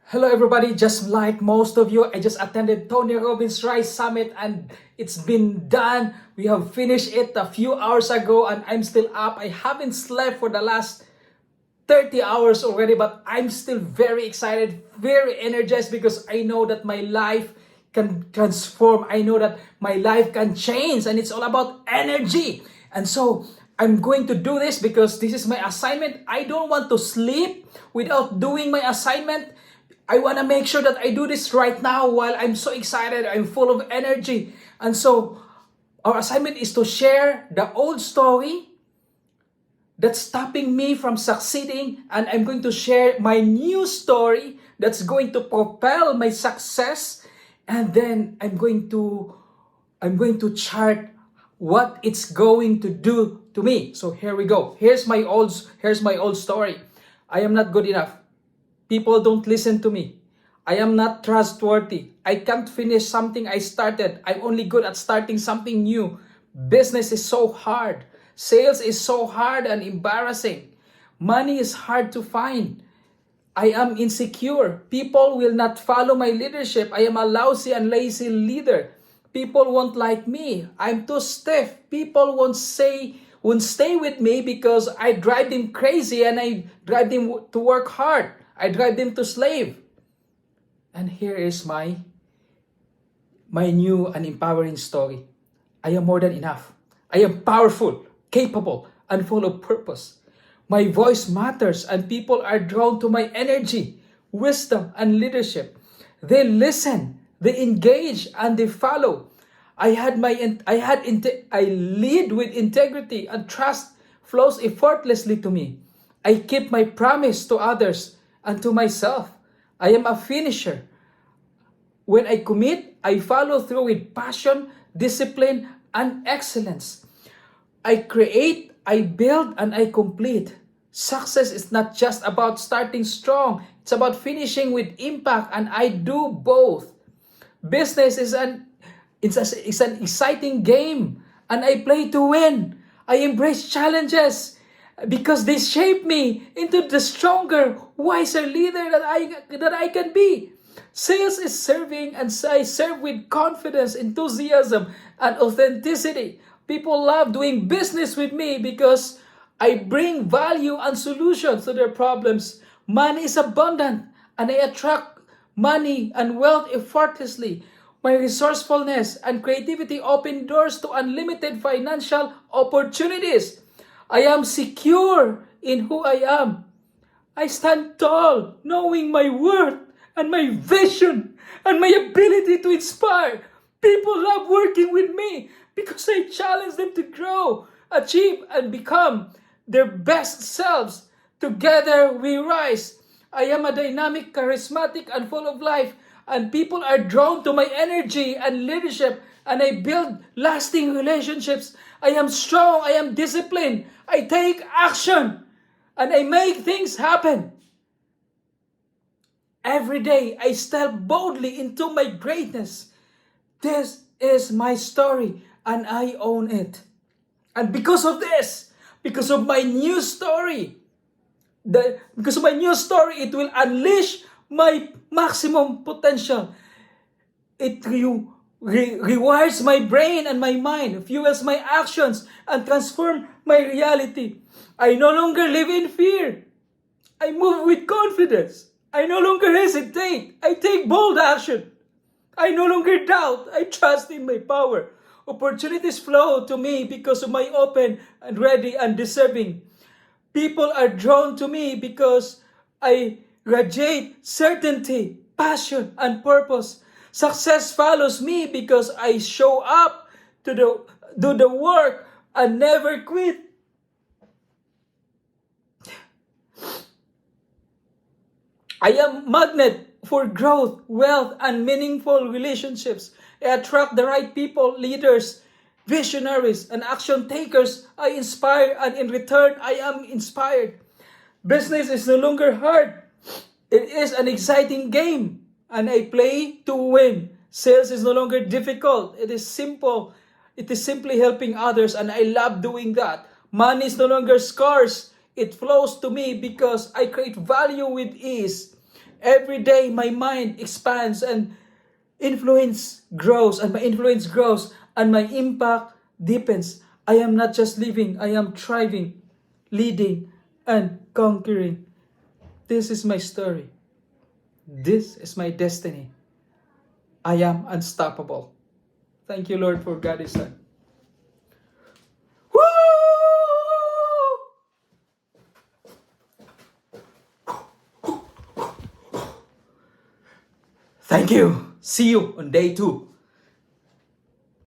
Hello everybody, just like most of you, I just attended Tony Robbins Rise Summit and it's been done. We have finished it a few hours ago and I'm still up. I haven't slept for the last 30 hours already, but I'm still very excited, very energized because I know that my life can transform. I know that my life can change and it's all about energy. And so I'm going to do this because this is my assignment. I don't want to sleep without doing my assignment. I want to make sure that I do this right now while I'm so excited. I'm full of energy. And so our assignment is to share the old story that's stopping me from succeeding, and I'm going to share my new story that's going to propel my success, and then I'm going to chart what it's going to do to me. So here we go. Here's my old story. I am not good enough. People don't listen to me. I am not trustworthy. I can't finish something I started. I'm only good at starting something new. Business is so hard. Sales is so hard and embarrassing. Money is hard to find. I am insecure. People will not follow my leadership. I am a lousy and lazy leader. People won't like me. I'm too stiff. People won't stay with me because I drive them crazy and I drive them to work hard. I drive them to slave. And here is my new and empowering story. I am more than enough. I am powerful, capable, and full of purpose. My voice matters and people are drawn to my energy, wisdom, and leadership. They listen, they engage, and they follow. I lead with integrity and trust flows effortlessly to me. I keep my promise to others and to myself. I am a finisher. When I commit, I follow through with passion, discipline, and excellence. I create, I build, and I complete. Success is not just about starting strong, it's about finishing with impact, and I do both. Business is an exciting game, and I play to win. I embrace challenges because they shape me into the stronger, wiser leader that I can be. Sales is serving, and I serve with confidence, enthusiasm, and authenticity. People love doing business with me because I bring value and solutions to their problems. Money is abundant, and I attract money and wealth effortlessly. My resourcefulness and creativity open doors to unlimited financial opportunities. I am secure in who I am. I stand tall, knowing my worth and my vision and my ability to inspire. People love working with me because I challenge them to grow, achieve, and become their best selves. Together we rise. I am a dynamic, charismatic, and full of life, and people are drawn to my energy and leadership, and I build lasting relationships. I am strong, I am disciplined, I take action, and I make things happen. Every day, I step boldly into my greatness. This is my story, and I own it. And because of this, because of my new story, it will unleash my maximum potential. It rewires my brain and my mind, fuels my actions, and transform my reality. I no longer live in fear. I move with confidence. I no longer hesitate. I take bold action. I no longer doubt. I trust in my power. Opportunities flow to me because of my open and ready and deserving. People are drawn to me because I radiate certainty, passion, and purpose. Success follows me because I show up to do the work and never quit. I am magnet for growth, wealth, and meaningful relationships. I attract the right people, leaders, visionaries, and action takers. I inspire, and in return, I am inspired. Business is no longer hard. It is an exciting game, and I play to win. Sales is no longer difficult. It is simple. It is simply helping others, and I love doing that. Money is no longer scarce. It flows to me because I create value with ease. Every day, my mind expands and influence grows, and my influence grows, and my impact deepens. I am not just living, I am thriving, leading, and conquering. This is my story. This is my destiny. I am unstoppable. Thank you, Lord, for God is Son. Woo! Thank you. See you on day 2.